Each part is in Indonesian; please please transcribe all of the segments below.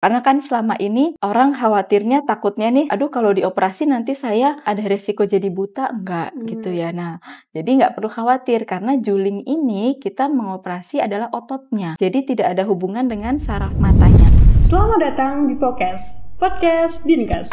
Karena kan selama ini orang khawatirnya takutnya nih, aduh kalau dioperasi nanti saya ada resiko jadi buta, enggak gitu ya. Nah, jadi nggak perlu khawatir karena juling ini kita mengoperasi adalah ototnya. Jadi tidak ada hubungan dengan saraf matanya. Selamat datang di podcast Dinkes.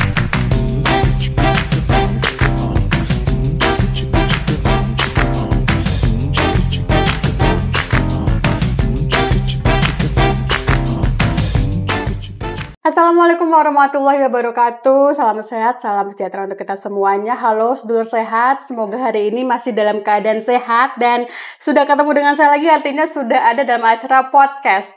Assalamualaikum warahmatullahi wabarakatuh. Salam sehat, salam sejahtera untuk kita semuanya. Halo sedulur sehat, semoga hari ini masih dalam keadaan sehat dan sudah ketemu dengan saya lagi, artinya sudah ada dalam acara podcast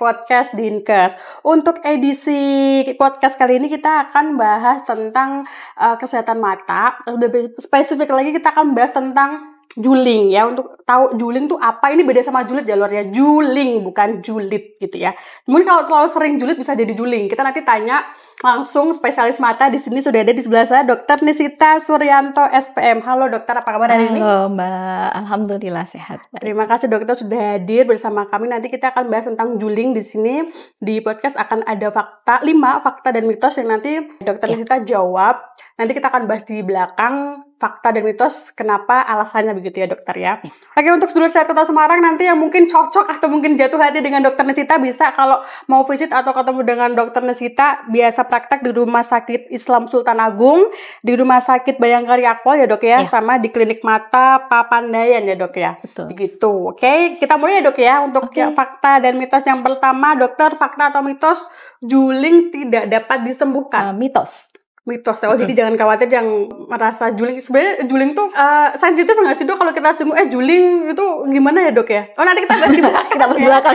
Dinkes. Untuk edisi podcast kali ini kita akan bahas tentang kesehatan mata. Lebih spesifik lagi kita akan bahas tentang juling ya. Untuk tahu juling tuh apa, ini beda sama julid jalurnya. Juling bukan julid gitu ya. Mungkin kalau terlalu sering julid bisa jadi juling. Kita nanti tanya langsung spesialis mata. Di sini sudah ada di sebelah saya Dr. Nisita Suryanto SPM. Halo dokter, apa kabar hari ini? Halo Mbak, alhamdulillah sehat. Terima kasih dokter sudah hadir bersama kami. Nanti kita akan bahas tentang juling di sini. Di podcast akan ada 5 fakta dan mitos yang nanti Dr. Nisita jawab. Nanti kita akan bahas di belakang fakta dan mitos kenapa alasannya begitu ya dokter ya. Oke, untuk sedulur sehat Kota Semarang nanti yang mungkin cocok atau mungkin jatuh hati dengan Dr. Nisita bisa kalau mau visit atau ketemu dengan Dr. Nisita biasa praktek di Rumah Sakit Islam Sultan Agung, di Rumah Sakit Bayangkari Akwal ya dok ya, sama di Klinik Mata Papandayan ya dok ya. Betul. Begitu. Oke, kita mulai ya dok ya untuk fakta dan mitos yang pertama dokter, fakta atau mitos juling tidak dapat disembuhkan. Mitos. Oh jadi jangan khawatir yang merasa juling. Sebenarnya juling tuh sensitif nggak sih dok kalau kita singgung juling itu gimana ya dok ya? Oh nanti kita bahas di belakang. Kita bahas belakang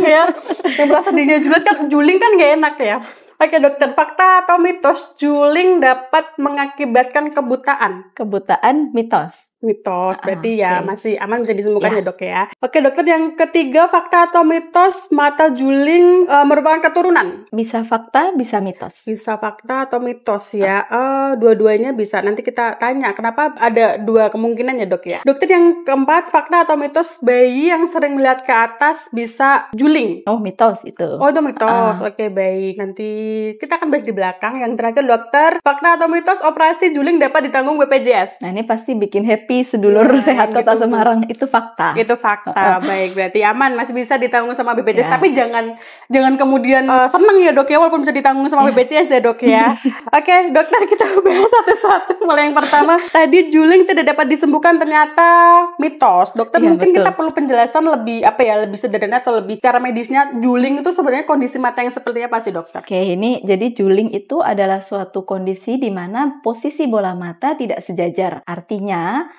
ya. Yang merasa dirinya juling kan nggak enak ya. Oke dokter, fakta atau mitos juling dapat mengakibatkan kebutaan? Kebutaan mitos. Mitos, berarti masih aman bisa disembuhkan ya dok ya. Oke dokter, yang ketiga fakta atau mitos mata juling merupakan keturunan? Bisa fakta, bisa mitos. Bisa fakta atau mitos ya. Dua-duanya bisa. Nanti kita tanya kenapa ada dua kemungkinan ya dok ya. Dokter, yang keempat fakta atau mitos bayi yang sering melihat ke atas bisa juling? Oh mitos itu. Oh itu mitos. Oke baik. Nanti kita akan bahas di belakang. Yang terakhir dokter, fakta atau mitos operasi juling dapat ditanggung BPJS? Nah ini pasti bikin happy sedulur sehat Kota Semarang. Itu fakta. Itu fakta. Baik, berarti aman, masih bisa ditanggung sama BPJS. Tapi jangan kemudian seneng ya dok ya walaupun bisa ditanggung sama BPJS ya dok ya. Oke dokter, kita bahas satu-satu. Mulai yang pertama, tadi juling tidak dapat disembuhkan ternyata mitos. Dokter mungkin betul. Kita perlu penjelasan lebih sederhana atau lebih cara medisnya juling itu sebenarnya kondisi mata yang seperti apa sih dokter? Oke, ini jadi juling itu adalah suatu kondisi di mana posisi bola mata tidak sejajar. Artinya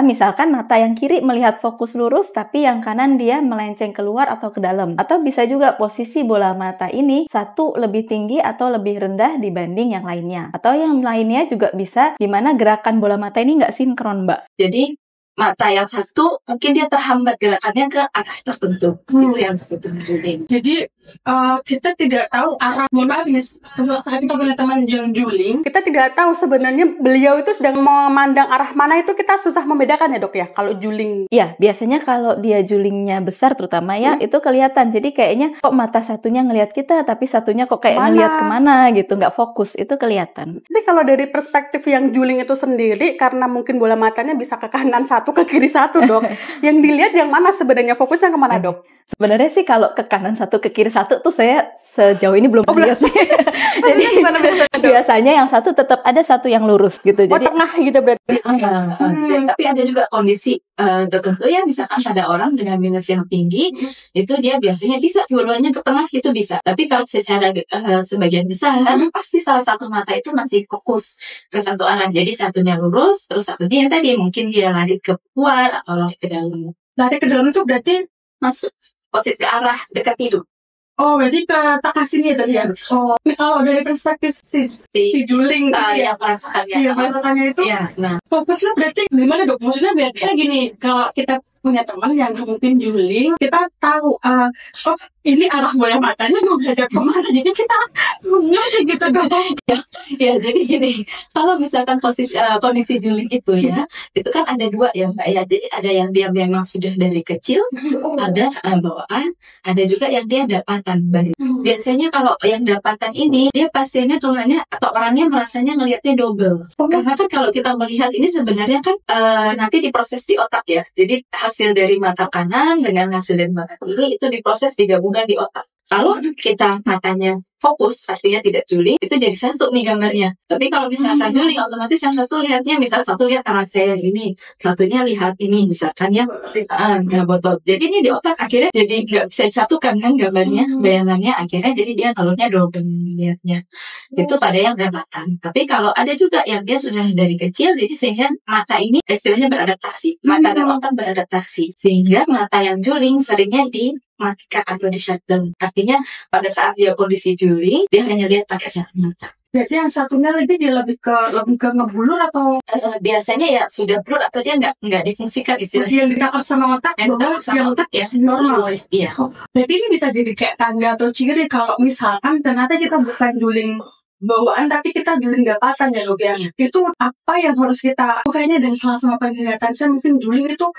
misalkan mata yang kiri melihat fokus lurus tapi yang kanan dia melenceng keluar atau ke dalam. Atau bisa juga posisi bola mata ini satu lebih tinggi atau lebih rendah dibanding yang lainnya. Atau yang lainnya juga bisa di mana gerakan bola mata ini nggak sinkron Mbak. Jadi mata yang satu mungkin dia terhambat gerakannya ke arah tertentu. Itu yang sebetulnya juling. Jadi kita tidak tahu arah, mohon maaf ya, saat kita punya teman yang juling, kita tidak tahu sebenarnya beliau itu sedang memandang arah mana, itu kita susah membedakan ya dok ya kalau juling. Iya, biasanya kalau dia julingnya besar terutama ya itu kelihatan. Jadi kayaknya kok mata satunya ngelihat kita tapi satunya kok kayak ngelihat kemana gitu, nggak fokus, itu kelihatan. Tapi kalau dari perspektif yang juling itu sendiri, karena mungkin bola matanya bisa ke kanan satu ke kiri satu dok, yang dilihat yang mana sebenarnya, fokusnya kemana dok? Sebenarnya sih kalau ke kanan satu ke kiri satu tuh saya sejauh ini belum lihat sih. Jadi biasanya yang satu tetap ada satu yang lurus gitu. Jadi tengah gitu berarti. Tapi ada juga kondisi tertentu ya, misalkan ada orang dengan minus yang tinggi itu dia biasanya bisa dua-duanya ke tengah, itu bisa. Tapi kalau secara sebagian besar pasti salah satu mata itu masih fokus ke satu arah. Jadi satunya lurus, terus satunya tadi mungkin dia lari ke luar atau lari ke dalam. Lari ke dalam itu berarti masuk posisi ke arah dekat hidung. Oh, berarti ke tengah sini ya? Oh, kalau dari perspektif si juling yang merasakannya. Iya, merasakannya itu. Ya, nah. Fokusnya berarti gimana dok? Maksudnya berarti gini, kalau kita punya teman yang mungkin juling, kita tahu, ini arah bola matanya menghadap kemana, jadi kita ngerti gitu dong. Ya, jadi gini, kalau misalkan kondisi juling itu ya, itu kan ada dua ya Mbak ya. Jadi ada yang dia memang sudah dari kecil, ada bawaan, ada juga yang dia dapatan. Biasanya kalau yang dapatan ini, dia pasiennya keluhannya atau orangnya merasanya ngelihatnya double. Karena kan kalau kita melihat ini sebenarnya kan nanti diproses di otak ya. Jadi hasil dari mata kanan dengan hasil dari mata kiri itu diproses digabungkan di otak. Kalau kita matanya fokus, artinya tidak juling, itu jadi satu nih gambarnya. Tapi kalau misalkan juling, otomatis yang satu lihatnya, misal satu lihat anak saya yang ini, satunya lihat ini, misalkan ya, botol. Jadi ini di otak akhirnya jadi nggak bisa disatukan kan gambarnya, bayangannya akhirnya jadi dia alurnya double lihatnya. Itu pada yang dapatan. Tapi kalau ada juga yang dia sudah dari kecil, jadi sehingga mata ini istilahnya beradaptasi, mata dan otak beradaptasi, sehingga mata yang juling seringnya dimatikan atau di shutdown. Artinya pada saat dia kondisi juling, dia hanya lihat pakai satu mata. Berarti yang satunya lebih ke ngebulur atau biasanya ya sudah blur atau dia nggak difungsikan istilahnya. yang ditangkap sama otak, Yang ditangkap sama otak ya normal. Iya. Berarti ini bisa jadi kayak tanda atau ciri kalau misalkan ternyata kita bukan juling bawaan tapi kita juling dapatan ya dok ya. Itu apa yang harus kita kayaknya dan salah penglihatan saya mungkin juling itu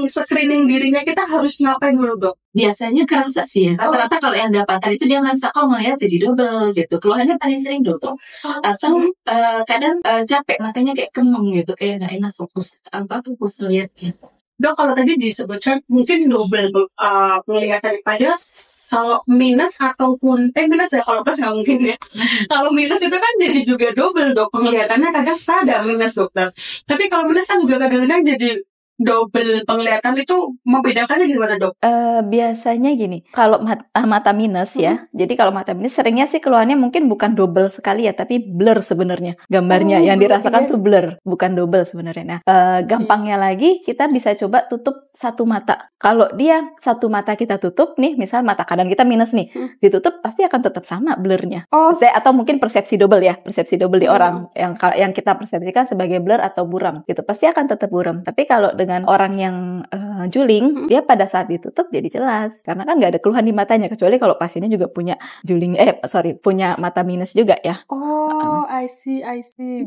screening dirinya kita harus ngapain dulu dok? Biasanya kerasa sih ya. Rata-rata kalau yang dapatan itu dia merasa kok melihat jadi double gitu. Keluhannya paling sering double. Atau kadang capek matanya kayak kemeng gitu, kayak nggak enak fokus lihatnya. Dok, kalau tadi disebutkan mungkin double penglihatan pada kalau minus ataupun minus ya, kalau plus nggak mungkin ya. Kalau minus itu kan jadi juga double dok penglihatannya, kadang ada minus dokter. Tapi kalau minus kan juga kadang-kadang jadi double penglihatan. Itu membedakannya gimana dok? Biasanya gini, kalau mata minus ya, jadi kalau mata minus seringnya sih keluhannya mungkin bukan double sekali ya, tapi blur sebenarnya gambarnya. Yang dirasakan tuh blur, bukan double sebenarnya. Nah, gampangnya lagi kita bisa coba tutup satu mata. Kalau dia satu mata kita tutup nih, misal mata kanan kita minus nih, ditutup pasti akan tetap sama blurnya. Atau mungkin persepsi double ya, persepsi double di orang yang kita persepsikan sebagai blur atau buram, gitu pasti akan tetap buram. Tapi kalau dengan orang yang juling, dia pada saat ditutup jadi jelas, karena kan nggak ada keluhan di matanya, kecuali kalau pasiennya juga punya juling, punya mata minus juga ya. I see.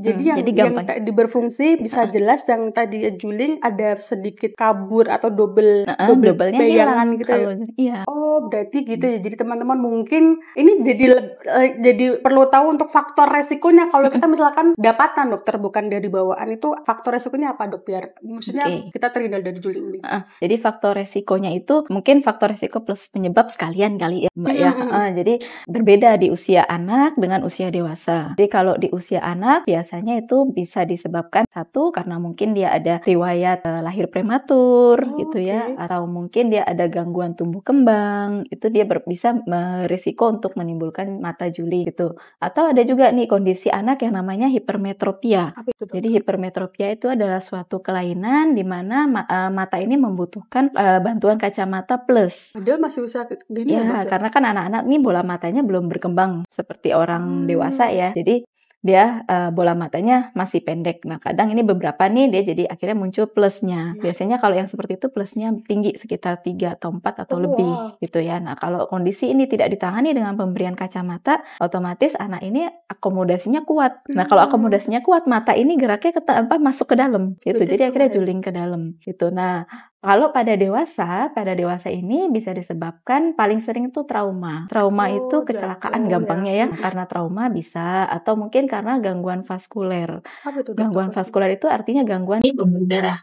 Jadi yang tadi berfungsi bisa jelas, yang tadi juling ada sedikit kabur atau doublenya bayangan hilang, gitu. Iya. Berarti gitu ya. Jadi teman-teman mungkin ini jadi perlu tahu untuk faktor resikonya kalau kita misalkan dapatan dokter bukan dari bawaan, itu faktor resikonya apa dok, biar maksudnya kita terhindar dari juling ini. Jadi faktor resikonya itu mungkin faktor resiko plus penyebab sekalian kali ya Mbak ya. Jadi berbeda di usia anak dengan usia dewasa. Jadi kalau di usia anak biasanya itu bisa disebabkan satu karena mungkin dia ada riwayat lahir prematur gitu ya, atau mungkin dia ada gangguan tumbuh kembang, itu dia bisa berisiko untuk menimbulkan mata juling gitu. Atau ada juga nih kondisi anak yang namanya hipermetropia. Jadi hipermetropia itu adalah suatu kelainan di mana mata ini membutuhkan bantuan kacamata plus. Padahal masih usia dini ya, karena kan anak-anak nih bola matanya belum berkembang seperti orang dewasa ya. Jadi dia bola matanya masih pendek. Nah, kadang ini beberapa nih dia jadi akhirnya muncul plusnya. Biasanya kalau yang seperti itu plusnya tinggi sekitar 3 atau 4 atau lebih gitu ya. Nah, kalau kondisi ini tidak ditangani dengan pemberian kacamata, otomatis anak ini akomodasinya kuat. Nah, kalau akomodasinya kuat, mata ini geraknya masuk ke dalam gitu. Jadi akhirnya juling ke dalam gitu. Nah, kalau pada dewasa ini bisa disebabkan paling sering itu trauma. Trauma itu kecelakaan gampangnya ya. Karena trauma bisa, atau mungkin karena gangguan vaskuler. Gangguan vaskuler itu artinya gangguan di pembuluh darah.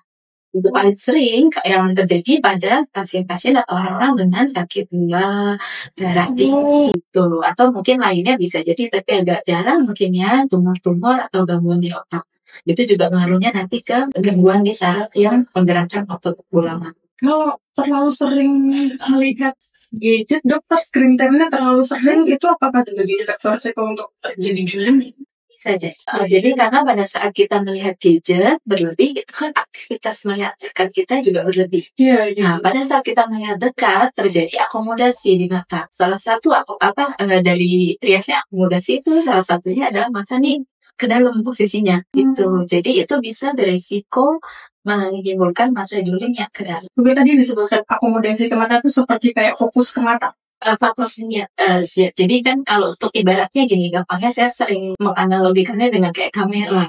Itu paling sering yang terjadi pada pasien-pasien atau orang dengan sakit gula darah tinggi gitu. Atau mungkin lainnya bisa jadi, tapi agak jarang mungkin ya, tumor-tumor atau gangguan di otak. Itu juga pengaruhnya nanti ke gangguan di saraf yang menggerakkan otot bola mata. Kalau terlalu sering melihat gadget, dokter screen time-nya terlalu sering, itu apakah juga jadi faktor resiko untuk terjadi juling? Bisa jadi. Jadi karena pada saat kita melihat gadget berlebih, itu kan aktivitas melihat dekat kita juga berlebih. Nah, pada saat kita melihat dekat, terjadi akomodasi di mata. Salah satu dari triasnya akomodasi itu salah satunya adalah mata nih ke dalam posisinya gitu. Jadi itu bisa beresiko menimbulkan mata juling yang kedap. Mungkin tadi disebutkan akomodasi ke mata itu seperti kayak fokus ke mata. Fokusnya, jadi kan kalau untuk ibaratnya gini, gampangnya saya sering menganalogikannya dengan kayak kamera.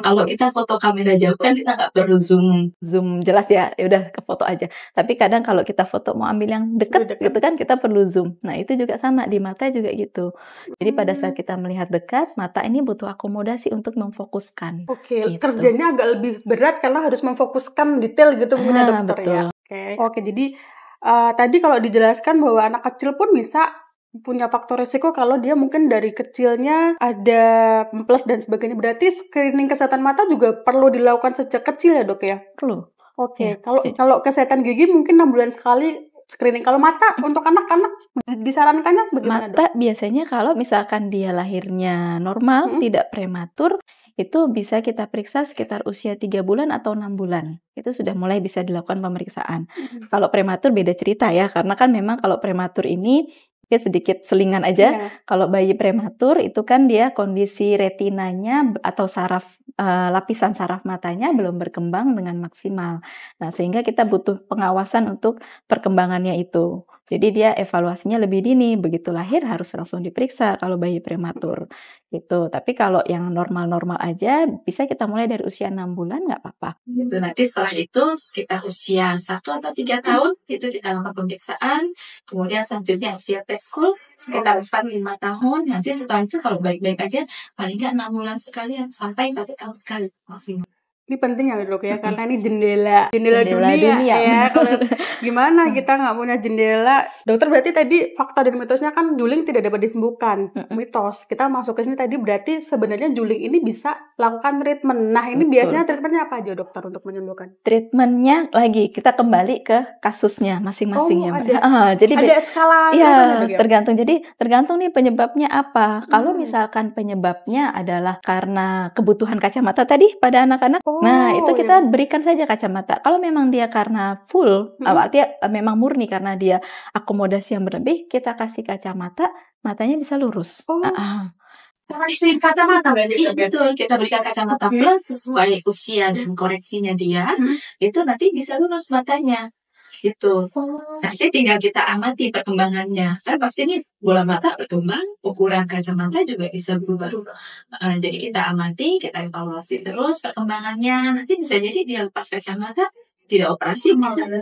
Kalau kita foto kamera jauh kan kita nggak perlu zoom jelas ya udah ke foto aja. Tapi kadang kalau kita foto mau ambil yang dekat gitu kan kita perlu zoom. Nah itu juga sama di mata juga gitu. Jadi pada saat kita melihat dekat, mata ini butuh akomodasi untuk memfokuskan. Oke, gitu. kerjanya agak lebih berat karena harus memfokuskan detail gitu punya dokter betul. ya. Oke, jadi tadi kalau dijelaskan bahwa anak kecil pun bisa punya faktor resiko kalau dia mungkin dari kecilnya ada plus dan sebagainya. Berarti screening kesehatan mata juga perlu dilakukan sejak kecil ya dok ya? Perlu. Oke, kalau kesehatan gigi mungkin 6 bulan sekali screening. Kalau mata untuk anak-anak disarankannya bagaimana dok? Mata biasanya kalau misalkan dia lahirnya normal, tidak prematur, itu bisa kita periksa sekitar usia 3 bulan atau 6 bulan. Itu sudah mulai bisa dilakukan pemeriksaan. Kalau prematur beda cerita ya, karena kan memang kalau prematur ini sedikit selingan aja. Kalau bayi prematur itu kan dia kondisi retinanya atau saraf lapisan saraf matanya belum berkembang dengan maksimal. Nah, sehingga kita butuh pengawasan untuk perkembangannya itu. Jadi dia evaluasinya lebih dini, begitu lahir harus langsung diperiksa kalau bayi prematur gitu. Tapi kalau yang normal-normal aja bisa kita mulai dari usia 6 bulan nggak apa-apa. Gitu. Nanti setelah itu sekitar usia 1 atau 3 tahun itu kita lakukan pemeriksaan. Kemudian selanjutnya usia preschool sekitar 4-5 tahun. Nanti setelah itu kalau baik-baik aja paling nggak 6 bulan sekali sampai 1 tahun sekali maksimal. Ini penting ya dok ya, karena ini jendela dunia ya. Kalau gimana kita nggak punya jendela, dokter berarti tadi fakta dan mitosnya kan juling tidak dapat disembuhkan. Mitos kita masuk ke sini tadi berarti sebenarnya juling ini bisa lakukan treatment. Nah ini biasanya treatmentnya apa aja dokter untuk menyembuhkan? Treatmentnya lagi kita kembali ke kasusnya masing-masing ya Mbak. Jadi ada skalanya. Iya, tergantung. Jadi tergantung nih penyebabnya apa. Kalau misalkan penyebabnya adalah karena kebutuhan kacamata tadi pada anak-anak, nah itu kita berikan saja kacamata. Kalau memang dia karena full, artinya memang murni karena dia akomodasi yang berlebih, kita kasih kacamata, matanya bisa lurus. Koreksi kacamata berarti betul, kita berikan kacamata plus sesuai usia dan koreksinya dia, itu nanti bisa lurus matanya. Gitu. Nanti tinggal kita amati perkembangannya. Kan pasti ini bola mata berkembang, ukuran kacamata juga bisa berubah. Jadi kita amati, kita evaluasi terus perkembangannya. Nanti bisa jadi dia lepas kacamata tidak operasi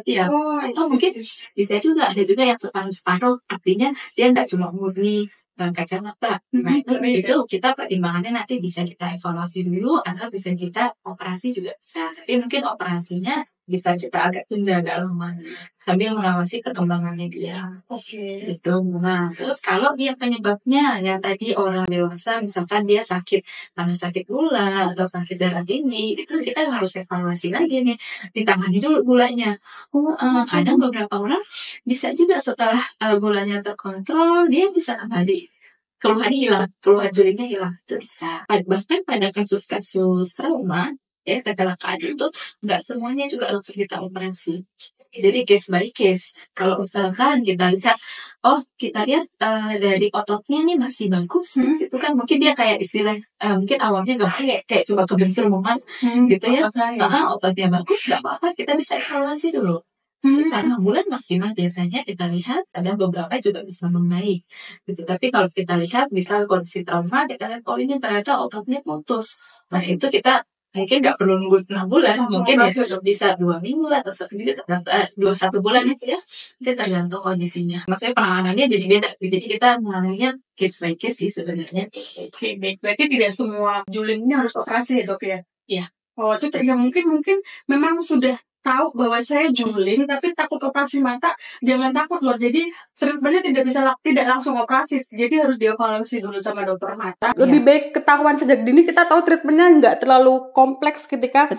ya. Atau mungkin bisa juga ada juga yang separuh-separuh, artinya dia nggak cuma murni kacamata. Nah itu kita pertimbangannya nanti bisa kita evaluasi dulu atau bisa kita operasi juga bisa. Tapi mungkin operasinya bisa kita agak tunda agak lama sambil mengawasi perkembangannya dia. Gitu. Nah terus kalau dia penyebabnya yang tadi orang dewasa misalkan dia sakit karena sakit gula atau sakit darah tinggi, itu kita harus evaluasi lagi nih, ditangani dulu gulanya. Kadang beberapa orang bisa juga setelah gulanya terkontrol dia bisa kembali keluhan hilang, keluhan julingnya hilang, itu bisa. Bahkan pada kasus-kasus trauma ya kecelakaan itu nggak semuanya juga langsung kita operasi. Jadi case by case. Kalau misalkan kita lihat, kita lihat dari ototnya nih masih bagus, itu kan mungkin dia kayak istilah, mungkin awalnya nggak kayak cuma kebentur gitu ya. Ototnya bagus, nggak apa-apa, kita bisa evaluasi dulu. Karena bulan maksimal biasanya kita lihat ada beberapa juga bisa membaik gitu. Tapi kalau kita lihat misal kondisi trauma, kita lihat ini ternyata ototnya putus. Nah itu kita mungkin nggak perlu nunggu 6 bulan, mungkin ya bisa 2 minggu atau 1 minggu, 1 bulan gitu ya. Itu tergantung kondisinya. Maksudnya penanganannya jadi beda. Jadi kita menangannya case by case sih sebenarnya. Oke, baik. Berarti tidak semua julingnya harus operasi ya dok ya? Iya. Itu ya mungkin memang sudah tahu bahwa saya juling tapi takut operasi mata, jangan takut loh. Jadi treatmentnya tidak langsung operasi, jadi harus dievaluasi dulu sama dokter mata. Lebih baik ketahuan sejak dini, kita tahu treatmentnya nggak terlalu kompleks ketika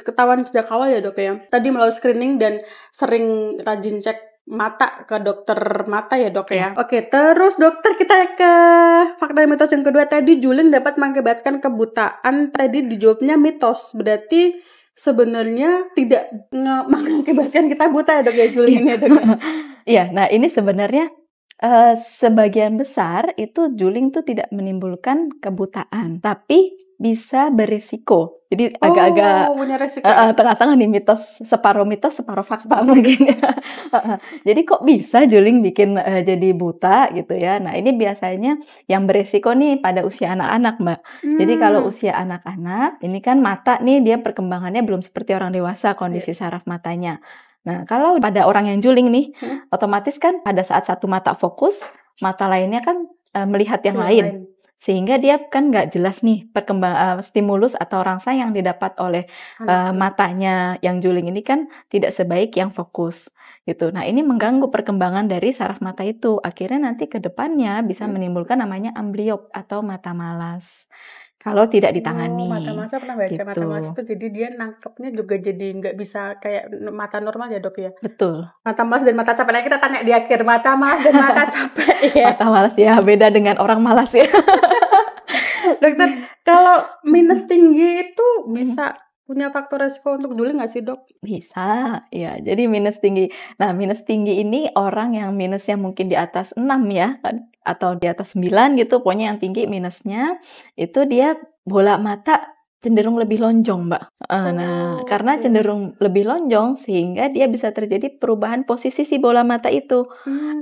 ketahuan sejak awal ya dok ya. Tadi melalui screening dan sering rajin cek mata ke dokter mata ya dok ya. Oke, terus dokter kita ke fakta mitos yang kedua tadi, juling dapat mengakibatkan kebutaan. Tadi dijawabnya mitos, berarti sebenarnya tidak mengakibatkan kita buta ya dok ya juling ini ya dok. Iya, nah ini sebenarnya Sebagian besar itu juling tuh tidak menimbulkan kebutaan, tapi bisa berisiko. Jadi agak-agak punya resiko ya? tengah-tengah nih, separuh mitos, separuh fakta mungkin. Jadi kok bisa juling bikin jadi buta gitu ya? Nah ini biasanya yang berisiko nih pada usia anak-anak, Mbak. Jadi kalau usia anak-anak, ini kan mata nih dia perkembangannya belum seperti orang dewasa kondisi saraf matanya. Nah, kalau pada orang yang juling nih, otomatis kan pada saat satu mata fokus, mata lainnya kan melihat yang lain. Sehingga dia kan nggak jelas nih stimulus atau rangsang yang didapat oleh matanya yang juling ini kan tidak sebaik yang fokus gitu. Nah, ini mengganggu perkembangan dari saraf mata itu. Akhirnya nanti ke depannya bisa menimbulkan namanya ambliop atau mata malas. Kalau tidak ditangani. Mata malas, pernah baca gitu. mata malas itu jadi dia nangkepnya juga jadi nggak bisa kayak mata normal ya dok ya? Betul. Mata malas dan mata capek. Nah, kita tanya di akhir, mata malas dan mata capek ya. Mata malas ya, beda dengan orang malas ya. Dokter, kalau minus tinggi itu bisa punya faktor resiko untuk juling nggak sih dok? Bisa, ya. Jadi minus tinggi. Nah, minus tinggi ini orang yang minusnya mungkin di atas 6 ya, atau di atas 9 gitu, pokoknya yang tinggi minusnya, itu dia bola mata cenderung lebih lonjong, Mbak. Nah, karena cenderung lebih lonjong, sehingga dia bisa terjadi perubahan posisi si bola mata itu.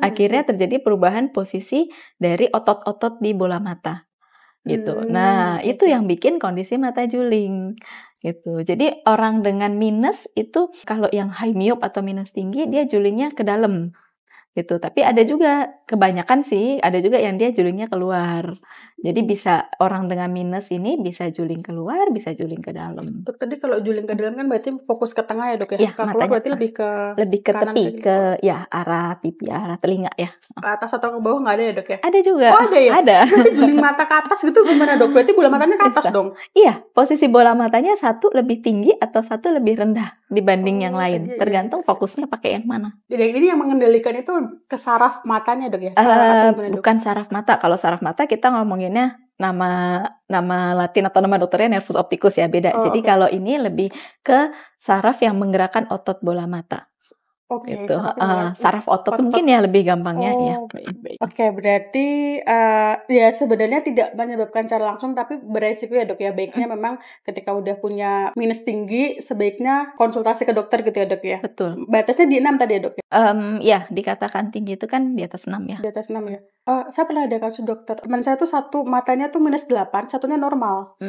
Akhirnya terjadi perubahan posisi dari otot-otot di bola mata. Gitu. Nah, itu yang bikin kondisi mata juling. Gitu. Jadi orang dengan minus itu kalau yang high myop atau minus tinggi dia julingnya ke dalam. Gitu. Tapi ada juga kebanyakan sih, ada juga yang dia julingnya keluar. Jadi bisa orang dengan minus ini bisa juling keluar, bisa juling ke dalam. Dok, tadi kalau juling ke dalam kan berarti fokus ke tengah ya dok ya? Ya, Kalau matanya berarti lebih ke kanan, tepi, kiri. ke ya arah pipi, arah telinga ya. Ke atas atau ke bawah nggak ada ya dok ya? Ada juga. Oh ada ya? Ada. Berarti juling mata ke atas gitu gimana dok? Berarti bola matanya ke atas Bisa. dong? Iya, posisi bola matanya satu lebih tinggi atau satu lebih rendah dibanding yang lain. jadi- Tergantung fokusnya pakai yang mana. Jadi ini yang mengendalikan itu ke saraf matanya dok ya? Atau gimana, Dok? Bukan saraf mata. Kalau saraf mata kita ngomonginnya nama Latin atau nama dokternya nervus opticus ya, beda. Jadi kalau ini lebih ke saraf yang menggerakkan otot bola mata. Oke, Gitu. Saraf otot mungkin ya lebih gampangnya ya. Baik. Oke, berarti ya sebenarnya tidak menyebabkan secara langsung tapi beresiko ya dok ya. Baiknya memang ketika udah punya minus tinggi sebaiknya konsultasi ke dokter gitu ya dok ya. Betul. Batasnya di 6 tadi ya dok ya? Ya, dikatakan tinggi itu kan di atas 6 ya. Di atas 6 ya. Saya pernah ada kasus dokter. Teman saya tuh satu matanya tuh minus 8, satunya normal.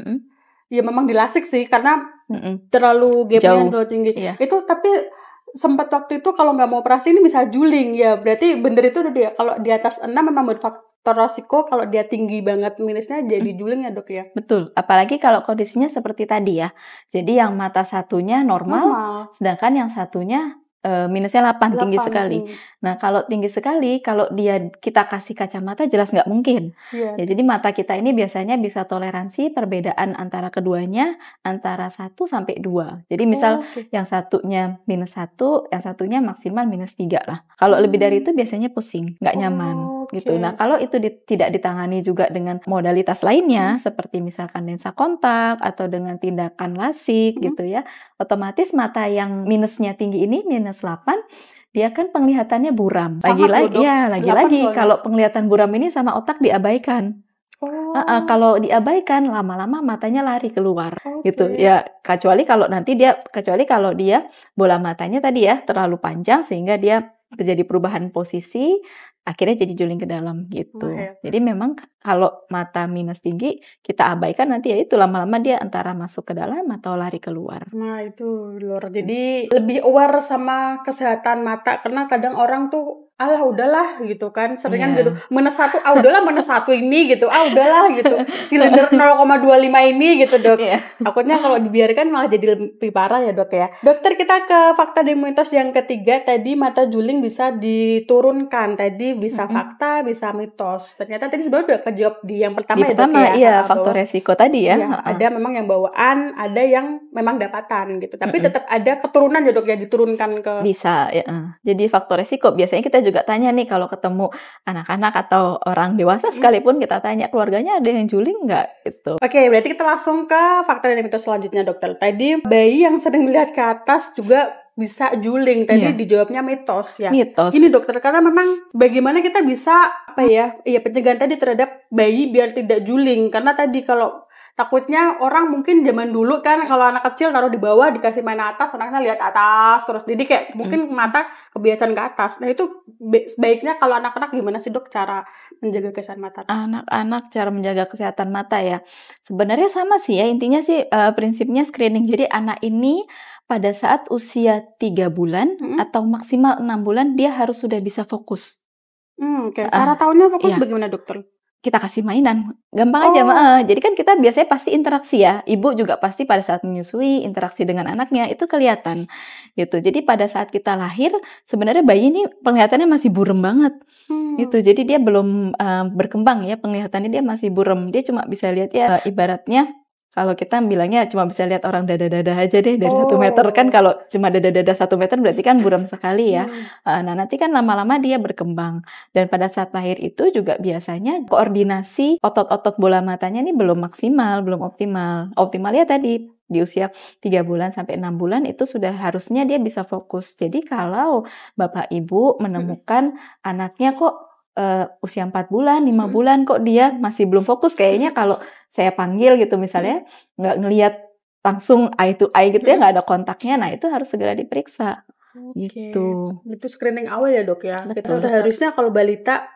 Ya memang dilasik sih karena terlalu gapnya terlalu tinggi. Iya. Itu tapi sempat waktu itu kalau nggak mau operasi ini bisa juling ya. Berarti bener itu dia kalau di atas 6 memang berfaktor resiko, kalau dia tinggi banget minusnya jadi juling ya dok ya. Betul. Apalagi kalau kondisinya seperti tadi ya. Jadi yang mata satunya normal. Sedangkan yang satunya minusnya 8, tinggi sekali. Nah, kalau tinggi sekali, kalau kita kasih kacamata jelas nggak mungkin. Ya, jadi mata kita ini biasanya bisa toleransi perbedaan antara keduanya antara 1 sampai 2. Jadi misal yang satunya minus 1, yang satunya maksimal minus 3 lah. Kalau lebih dari itu biasanya pusing, nggak nyaman. Gitu. Nah, kalau itu tidak ditangani juga dengan modalitas lainnya, seperti misalkan lensa kontak atau dengan tindakan lasik gitu ya, otomatis mata yang minusnya tinggi ini, minus 8, dia kan penglihatannya buram. Lagi-lagi kalau penglihatan buram ini sama otak diabaikan. Kalau diabaikan, lama-lama matanya lari keluar gitu ya. Kecuali kalau dia bola matanya tadi ya terlalu panjang sehingga dia terjadi perubahan posisi, akhirnya jadi juling ke dalam gitu. Jadi memang kalau mata minus tinggi kita abaikan, nanti ya itu lama-lama dia antara masuk ke dalam atau lari keluar. Nah itu lur. Jadi lebih aware sama kesehatan mata karena kadang orang tuh alah udahlah gitu kan, seringan gitu minus 1, udahlah minus 1 ini gitu, udahlah gitu, silinder 0,25 ini gitu dok. Takutnya kalau dibiarkan malah jadi lebih parah ya dok ya. Dokter, kita ke fakta dan mitos yang ketiga. Tadi mata juling bisa diturunkan, tadi bisa fakta, bisa mitos. Ternyata tadi sebenarnya udah kejawab di yang pertama ya dok ya. Iya, faktor resiko tadi ya. Ada memang yang bawaan, ada yang memang dapatan gitu. Tapi tetap ada keturunan ya dok ya, diturunkan ke. Bisa ya. Jadi faktor resiko biasanya kita juga tanya nih kalau ketemu anak-anak atau orang dewasa sekalipun, kita tanya keluarganya ada yang juling nggak gitu. Oke, berarti kita langsung ke fakta dan mitos selanjutnya dokter. Tadi bayi yang sering melihat ke atas juga bisa juling. Tadi Iya. dijawabnya mitos ya. Mitos. Ini dokter, karena memang bagaimana kita bisa pencegahan tadi terhadap bayi biar tidak juling. Karena tadi kalau takutnya orang mungkin zaman dulu kan kalau anak kecil taruh di bawah dikasih main atas, anaknya lihat atas terus. Jadi kayak mungkin mata kebiasaan ke atas. Nah itu sebaiknya kalau anak-anak gimana sih dok cara menjaga kesehatan mata? Anak-anak cara menjaga kesehatan mata ya. Sebenarnya sama sih ya, intinya sih prinsipnya screening. Jadi anak ini pada saat usia 3 bulan atau maksimal 6 bulan dia harus sudah bisa fokus. Oke. Cara tahunya fokus iya. bagaimana dokter? Kita kasih mainan, gampang aja. Jadi kan kita biasanya pasti interaksi ya. Ibu juga pasti pada saat menyusui interaksi dengan anaknya itu kelihatan gitu. Jadi pada saat kita lahir sebenarnya bayi ini penglihatannya masih burem banget gitu. Jadi dia belum berkembang ya, penglihatannya dia masih burem. Dia cuma bisa lihat ya ibaratnya kalau kita bilangnya cuma bisa lihat orang dada-dada aja deh dari 1 meter kan. Kalau cuma dada-dada 1 meter berarti kan buram sekali ya. Nah nanti kan lama-lama dia berkembang. Dan pada saat lahir itu juga biasanya koordinasi otot-otot bola matanya ini belum maksimal, belum optimal. Optimalnya tadi di usia 3 bulan sampai 6 bulan itu sudah harusnya dia bisa fokus. Jadi kalau Bapak Ibu menemukan anaknya kok usia 4 bulan, 5 bulan kok dia masih belum fokus, kayaknya kalau saya panggil gitu misalnya nggak ngelihat langsung eye to eye gitu ya, nggak ada kontaknya, nah itu harus segera diperiksa. Gitu. Itu screening awal ya dok ya. Betul. Seharusnya kalau balita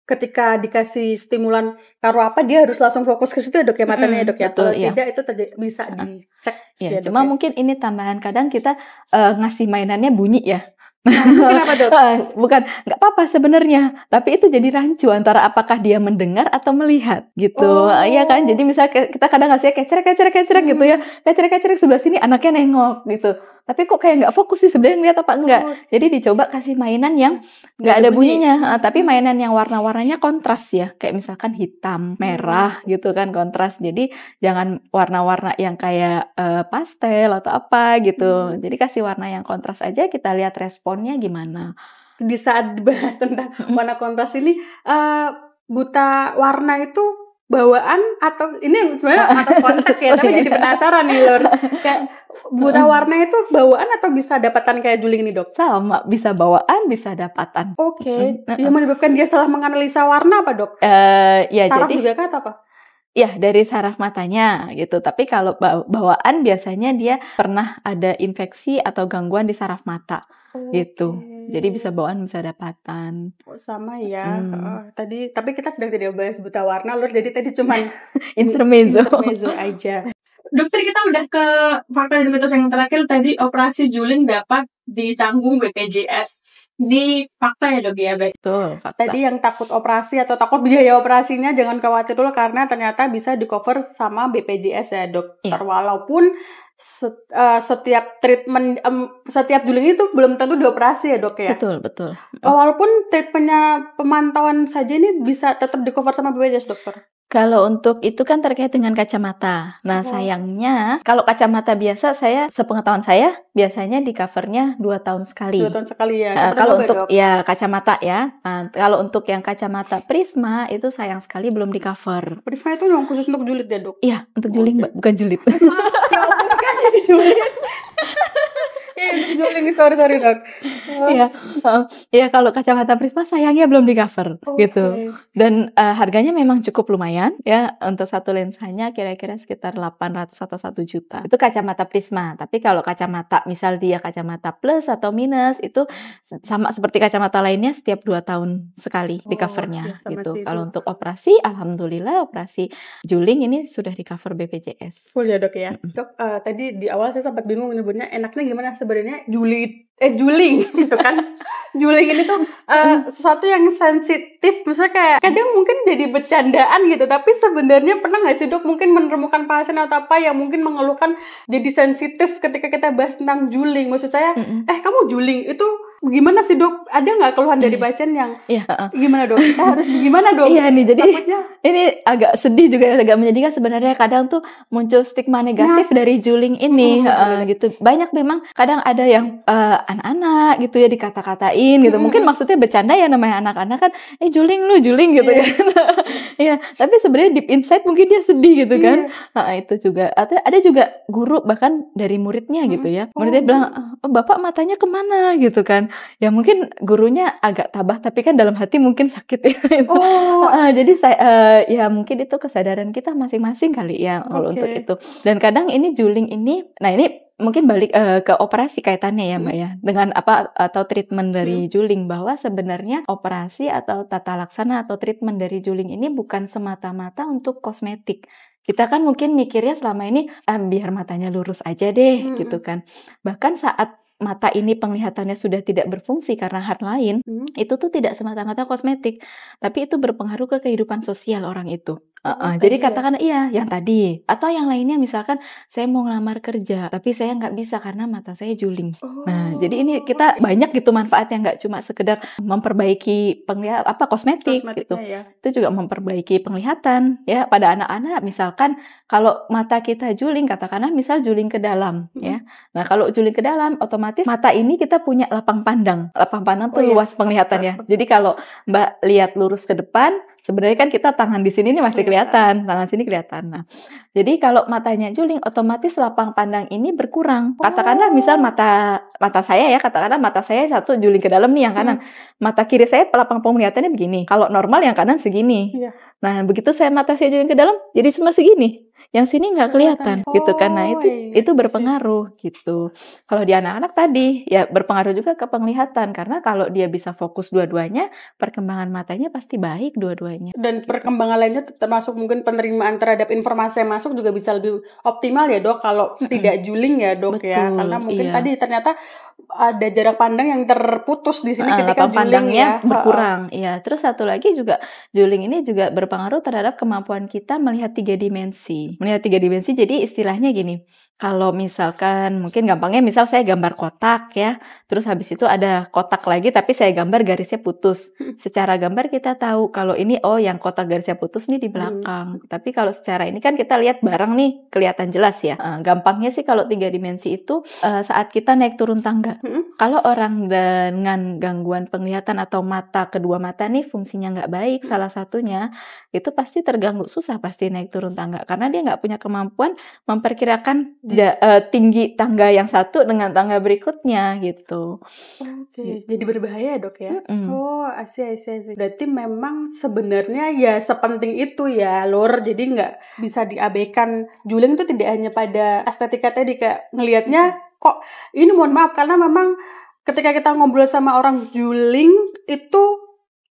ketika dikasih stimulan taruh apa dia harus langsung fokus ke situ ya dok ya matanya ya dok ya. Betul, Kalau iya. tidak itu bisa dicek. Ya, ya, cuma dok, mungkin ini tambahan kadang kita ngasih mainannya bunyi ya. Kenapa dok? Bukan, nggak apa-apa sebenarnya, tapi itu jadi rancu antara apakah dia mendengar atau melihat gitu. Iya kan, jadi misalnya kita kadang ngasih kecerek gitu ya, kecerek sebelah sini anaknya nengok gitu, tapi kok kayak nggak fokus sih sebenarnya ngeliat apa enggak. Jadi dicoba kasih mainan yang nggak ada bunyinya, tapi mainan yang warna-warnanya kontras ya, kayak misalkan hitam, merah gitu kan, kontras. Jadi jangan warna-warna yang kayak pastel atau apa gitu. Jadi kasih warna yang kontras aja, kita lihat responnya gimana. Di saat dibahas tentang warna kontras ini, buta warna itu bawaan atau ini sebenarnya atau konteks ya, tapi jadi penasaran nih Lur. Kayak buta warna itu bawaan atau bisa dapatan kayak juling nih dok? Sama, bisa bawaan, bisa dapatan. Oke. Yang menyebabkan dia salah menganalisa warna apa dok? Ya Saraf jadi juga kata apa? ya dari saraf matanya gitu. Tapi kalau bawaan biasanya dia pernah ada infeksi atau gangguan di saraf mata gitu. Jadi bisa bawaan, bisa dapatan. Sama ya. Tadi tapi kita sedang tidak bahas buta warna Lur. Jadi tadi cuman intermezzo aja. Dokter, kita udah ke fakta dan mitos yang terakhir tadi, operasi juling dapat ditanggung BPJS. Ini fakta ya dok ya? Betul, fakta. Tadi yang takut operasi atau takut biaya operasinya jangan khawatir dulu karena ternyata bisa di cover sama BPJS ya dokter. Walaupun setiap treatment, setiap juling itu belum tentu dioperasi ya dok ya? Betul. Walaupun treatmentnya pemantauan saja ini bisa tetap di cover sama BPJS dokter? Kalau untuk itu kan terkait dengan kacamata. Nah sayangnya kalau kacamata biasa sepengetahuan saya biasanya di covernya 2 tahun sekali. 2 tahun sekali ya. Kalau untuk ya kacamata ya. Nah, kalau untuk yang kacamata Prisma itu sayang sekali belum di cover. Prisma itu yang khusus untuk julid ya dok? Iya untuk juling Mbak, bukan julid. Jadi julid. Juling, sorry dok. Iya kalau kacamata Prisma sayangnya belum di cover gitu. Dan harganya memang cukup lumayan ya, untuk satu lensanya kira-kira sekitar 800 atau 1 juta. Itu kacamata Prisma. Tapi kalau kacamata misal dia kacamata plus atau minus itu sama seperti kacamata lainnya setiap 2 tahun sekali di covernya gitu. Kalau untuk operasi alhamdulillah operasi juling ini sudah di cover BPJS. Full ya dok ya. Dok, tadi di awal saya sempat bingung nyebutnya enaknya gimana sebenarnya juling gitu kan. Juling ini tuh sesuatu yang sensitif, misalnya kayak kadang mungkin jadi bercandaan gitu, tapi sebenarnya pernah nggak sih dok mungkin menemukan pasien atau apa yang mungkin mengeluhkan jadi sensitif ketika kita bahas tentang juling. Maksud saya, kamu juling itu gimana sih dok? Ada nggak keluhan dari pasien yang gimana dok? Kita harus gimana dok? Iya nih, jadi takutnya ini agak sedih juga, agak menyedihkan sebenarnya. Kadang tuh muncul stigma negatif dari juling ini, gitu. Banyak memang kadang ada yang anak-anak gitu ya dikata-katain gitu. Mungkin maksudnya bercanda ya, namanya anak-anak kan, juling lu juling gitu kan. Iya, tapi sebenarnya deep inside mungkin dia sedih gitu kan. Nah, itu juga. Ada juga guru bahkan dari muridnya gitu ya. Muridnya bilang, "Bapak matanya kemana?" gitu kan. Ya mungkin gurunya agak tabah, tapi kan dalam hati mungkin sakit ya. Jadi saya ya mungkin itu kesadaran kita masing-masing kali ya kalau untuk itu. Dan kadang ini juling ini, nah ini mungkin balik ke operasi kaitannya ya Mbak ya, dengan apa atau treatment dari juling, bahwa sebenarnya operasi atau tata laksana atau treatment dari juling ini bukan semata-mata untuk kosmetik. Kita kan mungkin mikirnya selama ini biar matanya lurus aja deh gitu kan. Bahkan saat mata ini penglihatannya sudah tidak berfungsi karena hal lain, itu tuh tidak semata-mata kosmetik, tapi itu berpengaruh ke kehidupan sosial orang itu. Jadi katakan yang tadi, atau yang lainnya misalkan saya mau ngelamar kerja, tapi saya nggak bisa karena mata saya juling. Nah, jadi ini kita banyak gitu manfaatnya, nggak cuma sekedar memperbaiki kosmetik gitu. Itu juga memperbaiki penglihatan ya pada anak-anak. Misalkan kalau mata kita juling, katakanlah misal juling ke dalam ya. Nah, kalau juling ke dalam otomatis mata ini kita punya lapang pandang. Lapang pandang tuh luas penglihatannya. Jadi kalau Mbak lihat lurus ke depan, sebenarnya kan kita tangan di sini nih masih kelihatan, tangan sini kelihatan. Nah, jadi kalau matanya juling, otomatis lapang pandang ini berkurang. Katakanlah misal mata saya ya, katakanlah mata saya satu juling ke dalam nih yang kanan. Mata kiri saya lapang penglihatannya begini. Kalau normal yang kanan segini. Nah, begitu mata saya juling ke dalam, jadi cuma segini. Yang sini nggak kelihatan gitu kan. Nah, itu berpengaruh gitu. Kalau di anak-anak tadi ya berpengaruh juga ke penglihatan, karena kalau dia bisa fokus dua-duanya, perkembangan matanya pasti baik dua-duanya. Dan perkembangan lainnya termasuk mungkin penerimaan terhadap informasi yang masuk juga bisa lebih optimal ya dok kalau tidak juling ya dok. Betul, ya. Karena mungkin tadi ternyata ada jarak pandang yang terputus di sini ketika juling ya berkurang. Iya. Terus satu lagi juga juling ini juga berpengaruh terhadap kemampuan kita melihat 3 dimensi. Melihat 3 dimensi, jadi istilahnya gini, kalau misalkan mungkin gampangnya misal saya gambar kotak ya, terus habis itu ada kotak lagi tapi saya gambar garisnya putus. Secara gambar kita tahu kalau ini yang kotak garisnya putus nih di belakang. Tapi kalau secara ini kan kita lihat barang nih kelihatan jelas ya. Gampangnya sih kalau 3 dimensi itu saat kita naik turun tangga. Kalau orang dengan gangguan penglihatan atau kedua mata nih fungsinya nggak baik, salah satunya itu pasti terganggu, susah pasti naik turun tangga karena dia nggak punya kemampuan memperkirakan tinggi tangga yang satu dengan tangga berikutnya gitu. Gitu. Jadi berbahaya dok ya. I see. Berarti memang sebenarnya ya sepenting itu ya Lur. Jadi nggak bisa diabaikan. Juling itu tidak hanya pada estetika tadi, kayak ngelihatnya kok ini, mohon maaf, karena memang ketika kita ngobrol sama orang juling itu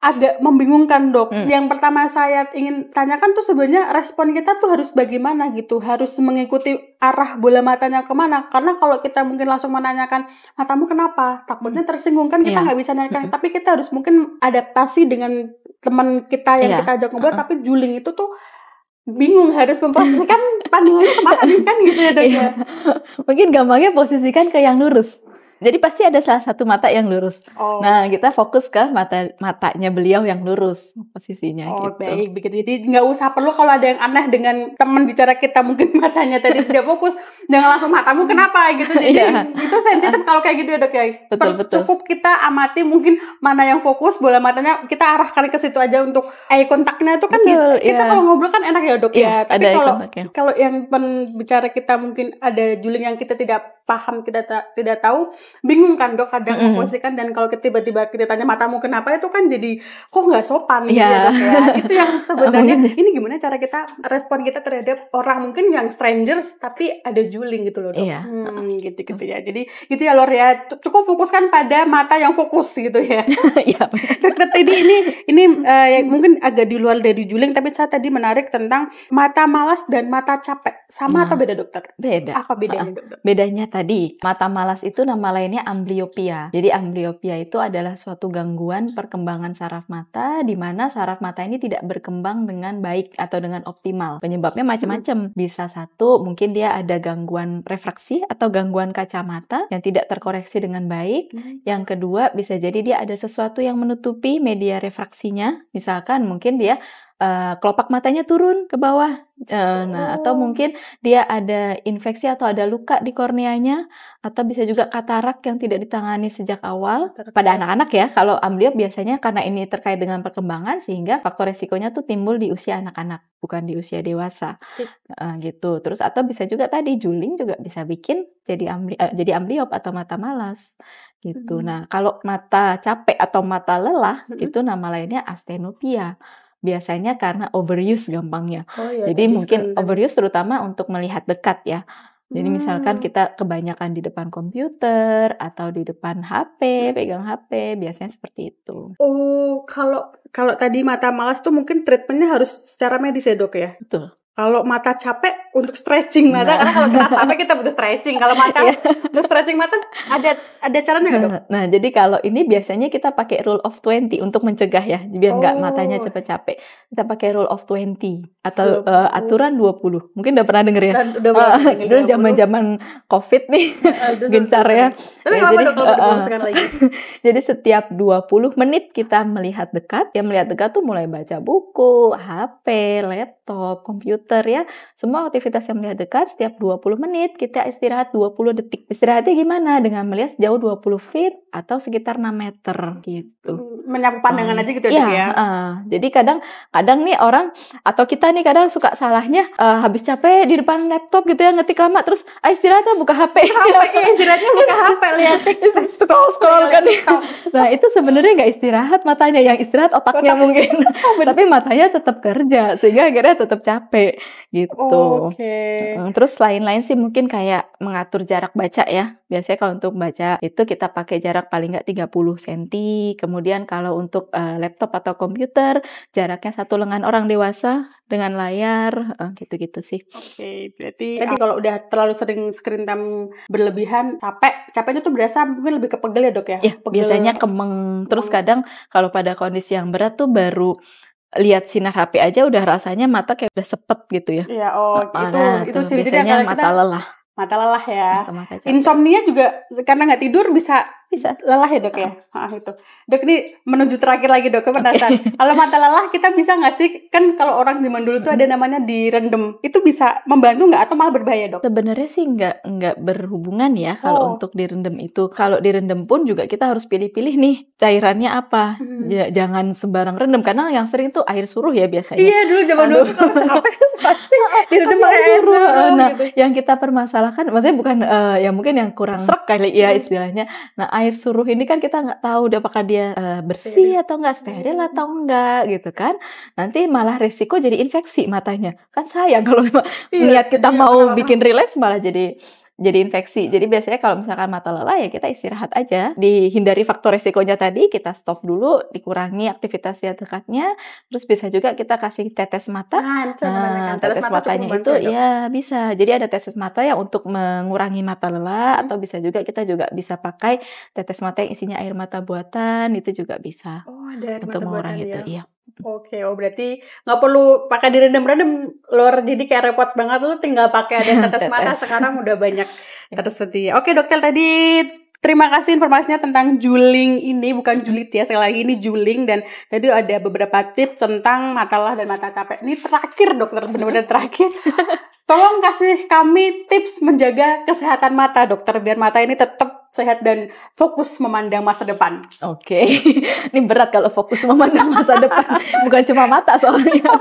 agak membingungkan dok. Yang pertama saya ingin tanyakan tuh sebenarnya respon kita tuh harus bagaimana gitu, harus mengikuti arah bola matanya kemana. Karena kalau kita mungkin langsung menanyakan matamu kenapa, takutnya tersinggung kan, kita nggak bisa nanyakan. Tapi kita harus mungkin adaptasi dengan teman kita yang kita ajak ngobrol. Tapi juling itu tuh bingung harus memposisikan pandangannya kemana kan gitu ya dok. Mungkin gampangnya posisikan ke yang lurus. Jadi pasti ada salah satu mata yang lurus. Nah, kita fokus ke matanya beliau yang lurus posisinya gitu. Baik, begitu. Jadi nggak usah perlu kalau ada yang aneh dengan teman bicara kita mungkin matanya tadi tidak fokus, jangan langsung matamu kenapa gitu. Jadi itu sensitif kalau kayak gitu ya dok ya. Betul. Cukup kita amati mungkin mana yang fokus, bola matanya kita arahkan ke situ aja untuk eye kontaknya itu kan kita kalau ngobrol kan enak ya dok ya. Tapi kalau yang pembicara kita mungkin ada juling yang kita tidak paham, kita tidak tahu, bingung kan dok kadang memposisikan. Dan kalau tiba-tiba kita tanya matamu kenapa, itu kan jadi kok nggak sopan gitu ya dok ya. Itu yang sebenarnya ini gimana cara kita respon kita terhadap orang mungkin yang strangers tapi ada juling gitu loh dok. Gitu ya. Jadi gitu ya Lor ya, cukup fokuskan pada mata yang fokus gitu ya. Dokter tadi ini mungkin agak di luar dari juling, tapi saya tadi menarik tentang mata malas dan mata capek. sama Nah, atau beda dokter? beda. Apa bedanya dokter? Bedanya tadi, mata malas itu nama lainnya amblyopia. Jadi amblyopia itu adalah suatu gangguan perkembangan saraf mata di mana saraf mata ini tidak berkembang dengan baik atau dengan optimal. Penyebabnya macam-macam. Bisa satu, mungkin dia ada gangguan refraksi atau gangguan kacamata yang tidak terkoreksi dengan baik. Yang kedua, bisa jadi dia ada sesuatu yang menutupi media refraksinya. Misalkan mungkin dia kelopak matanya turun ke bawah. Nah, atau mungkin dia ada infeksi atau ada luka di korneanya, atau bisa juga katarak yang tidak ditangani sejak awal. Pada anak-anak ya, kalau amblyop biasanya karena ini terkait dengan perkembangan sehingga faktor resikonya tuh timbul di usia anak-anak, bukan di usia dewasa. Gitu. Terus atau bisa juga tadi juling juga bisa bikin jadi amblyop atau mata malas gitu. Nah, kalau mata capek atau mata lelah itu nama lainnya astenopia. Biasanya karena overuse gampangnya. Jadi mungkin overuse terutama untuk melihat dekat ya. Jadi misalkan kita kebanyakan di depan komputer atau di depan HP, pegang HP, biasanya seperti itu. Oh, kalau tadi mata malas tuh mungkin treatmentnya harus secara medis ya dok ya? Betul. Kalau mata capek untuk stretching mata, karena kalau kita capek kita butuh stretching. Kalau mata untuk stretching mata ada caranya nggak dok? Nah, jadi kalau ini biasanya kita pakai rule of 20 untuk mencegah ya, biar nggak matanya cepet capek. Kita pakai rule of 20 atau aturan 20. Mungkin udah pernah denger ya? Udah pernah denger. Dulu zaman Covid nih, gencar ya. Tapi nggak apa dok kalau dipromosikan lagi. Jadi setiap 20 menit kita melihat dekat. Ya melihat dekat tuh mulai baca buku, HP, laptop, komputer ya. Semua aktivitas yang melihat dekat setiap 20 menit kita istirahat 20 detik. Istirahatnya gimana? Dengan melihat sejauh 20 feet atau sekitar 6 meter gitu. Menyapu pandangan aja gitu ya. Jadi kadang nih orang atau kita nih kadang suka salahnya habis capek di depan laptop gitu ya ngetik lama terus istirahatnya buka HP. Istirahatnya buka HP lihat scroll kan. Nah, itu sebenarnya nggak istirahat matanya, yang istirahat otaknya mungkin. Tapi matanya tetap kerja sehingga akhirnya tetap capek gitu. Terus lain-lain sih mungkin kayak mengatur jarak baca ya. Biasanya kalau untuk baca itu kita pakai jarak paling nggak 30 cm. Kemudian kalau untuk laptop atau komputer jaraknya satu lengan orang dewasa dengan layar gitu-gitu sih. Berarti tadi kalau udah terlalu sering screen time berlebihan capeknya tuh berasa mungkin lebih ke pegel ya dok ya? Iya, biasanya kemeng. Terus kadang kalau pada kondisi yang berat tuh baru lihat sinar HP aja udah rasanya mata kayak udah sepet gitu ya. Iya, itu biasanya mata lelah. Mata lelah ya. Mata Insomnia juga karena nggak tidur bisa lelah ya dok ya. Itu dok, ini menuju terakhir lagi dok, penasaran. Kalau mata lelah kita bisa nggak sih, kan kalau orang zaman dulu tuh ada namanya direndam, itu bisa membantu nggak atau malah berbahaya dok? Sebenarnya sih nggak berhubungan ya kalau untuk direndam itu. Kalau direndam pun juga kita harus pilih-pilih nih cairannya apa. Jangan sembarang rendam karena yang sering tuh air suruh ya biasanya. Iya, dulu zaman dulu kalau capek pasti direndam pakai air suruh. Nah, yang kita permasalahkan maksudnya bukan ya mungkin yang kurang srek kali ya istilahnya. Nah, air suruh ini kan kita nggak tahu apakah dia bersih atau nggak, steril atau enggak gitu kan. Nanti malah resiko jadi infeksi matanya. Kan sayang kalau niat kita mau bikin relax malah jadi infeksi. Jadi biasanya kalau misalkan mata lelah ya kita istirahat aja. Dihindari faktor resikonya tadi, kita stop dulu, dikurangi aktivitas yang dekatnya. Terus bisa juga kita kasih tetes mata. Tetes matanya itu ya bisa. Jadi ada tetes mata yang untuk mengurangi mata lelah atau bisa juga kita juga bisa pakai tetes mata yang isinya air mata buatan, itu juga bisa. Ada untuk mengurangi itu, iya. Berarti nggak perlu pakai direndam-rendam luar, jadi kayak repot banget, lu tinggal pakai ada tetes mata, sekarang udah banyak tersedia. Oke dokter, tadi terima kasih informasinya tentang juling ini, bukan julid ya, sekali lagi ini juling, dan tadi ada beberapa tips tentang mata lelah dan mata capek. Ini terakhir dokter, benar-benar terakhir. Tolong kasih kami tips menjaga kesehatan mata dokter, biar mata ini tetap sehat dan fokus memandang masa depan. Ini berat kalau fokus memandang masa depan. Bukan cuma mata soalnya.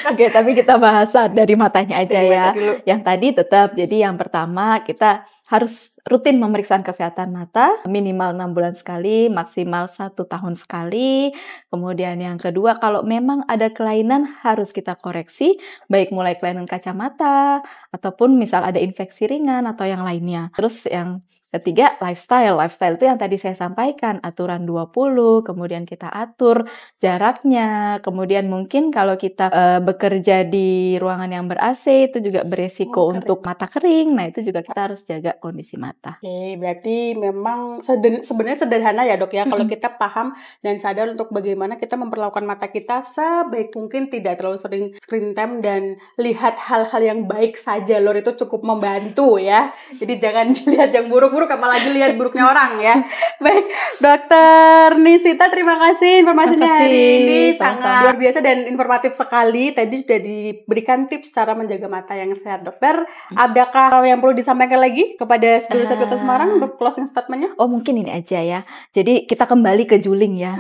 Tapi kita bahas dari matanya aja ya. Yang tadi tetap, jadi yang pertama kita harus rutin pemeriksaan kesehatan mata, minimal 6 bulan sekali, maksimal 1 tahun sekali. Kemudian yang kedua, kalau memang ada kelainan harus kita koreksi, baik mulai kelainan kacamata, ataupun misal ada infeksi ringan atau yang lainnya. Terus yang Ketiga, lifestyle. Lifestyle itu yang tadi saya sampaikan, aturan 20, kemudian kita atur jaraknya, kemudian mungkin kalau kita bekerja di ruangan yang ber-AC itu juga beresiko untuk mata kering. Nah, itu juga kita harus jaga kondisi mata. Oke, berarti memang sebenarnya sederhana ya, Dok ya, kalau kita paham dan sadar untuk bagaimana kita memperlakukan mata kita sebaik mungkin, tidak terlalu sering screen time dan lihat hal-hal yang baik saja, Lur, itu cukup membantu ya. Jadi jangan lihat yang buruk-buruk, apalagi lihat buruknya orang ya. Baik, Dokter Nisita, terima kasih informasinya hari ini, sangat luar biasa dan informatif sekali. Tadi sudah diberikan tips cara menjaga mata yang sehat, Dokter. Adakah yang perlu disampaikan lagi kepada sedulur kita Semarang untuk closing statementnya? Oh, mungkin ini aja ya. Jadi kita kembali ke juling ya.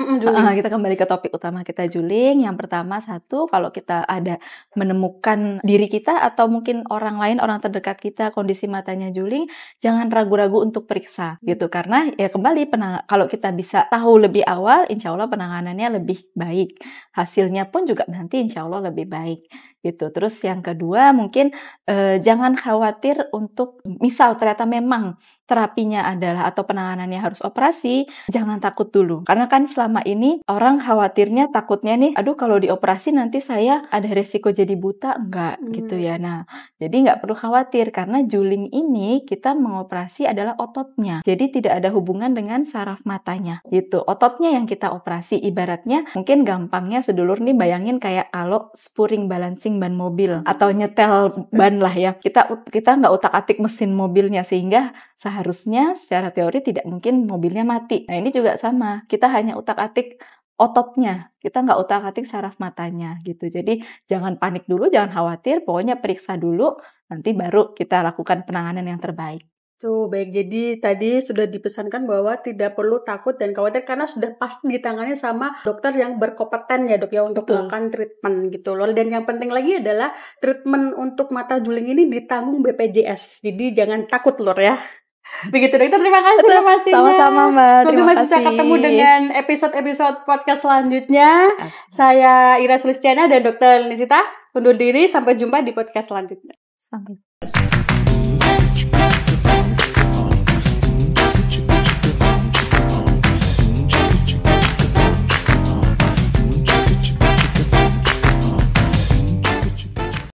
Kita kembali ke topik utama kita, juling. Yang pertama, satu, kalau kita ada menemukan diri kita atau mungkin orang lain, orang terdekat kita kondisi matanya juling, jangan ragu-ragu untuk periksa gitu, karena ya kembali kalau kita bisa tahu lebih awal, insya Allah penanganannya lebih baik, hasilnya pun juga nanti insya Allah lebih baik gitu. Terus yang kedua mungkin jangan khawatir untuk misal ternyata memang terapinya adalah atau penanganannya harus operasi, jangan takut dulu. Karena kan selama ini orang khawatirnya, takutnya nih, aduh kalau dioperasi nanti saya ada resiko jadi buta, enggak gitu ya. Nah, jadi nggak perlu khawatir karena juling ini kita mengoperasi adalah ototnya. Jadi tidak ada hubungan dengan saraf matanya gitu. Ototnya yang kita operasi, ibaratnya mungkin gampangnya sedulur nih bayangin kayak kalau spuring balancing ban mobil atau nyetel ban lah ya. Kita nggak utak-atik mesin mobilnya sehingga seharusnya secara teori tidak mungkin mobilnya mati. Nah, ini juga sama. Kita hanya utak-atik ototnya. Kita nggak utak-atik saraf matanya gitu. Jadi jangan panik dulu, jangan khawatir. Pokoknya periksa dulu, nanti baru kita lakukan penanganan yang terbaik. Tuh, baik. Jadi tadi sudah dipesankan bahwa tidak perlu takut dan khawatir karena sudah pasti ditangani sama dokter yang berkompeten ya, Dok ya, untuk melakukan treatment gitu loh. Dan yang penting lagi adalah treatment untuk mata juling ini ditanggung BPJS. Jadi jangan takut, Lur ya. Begitu, Dokter. Terima kasih informasinya. Sama-sama, Mbak. Semoga Mas bisa ketemu dengan episode-episode podcast selanjutnya. Saya Ira Sulistiana dan Dokter Nisita undur diri. Sampai jumpa di podcast selanjutnya. Sampai.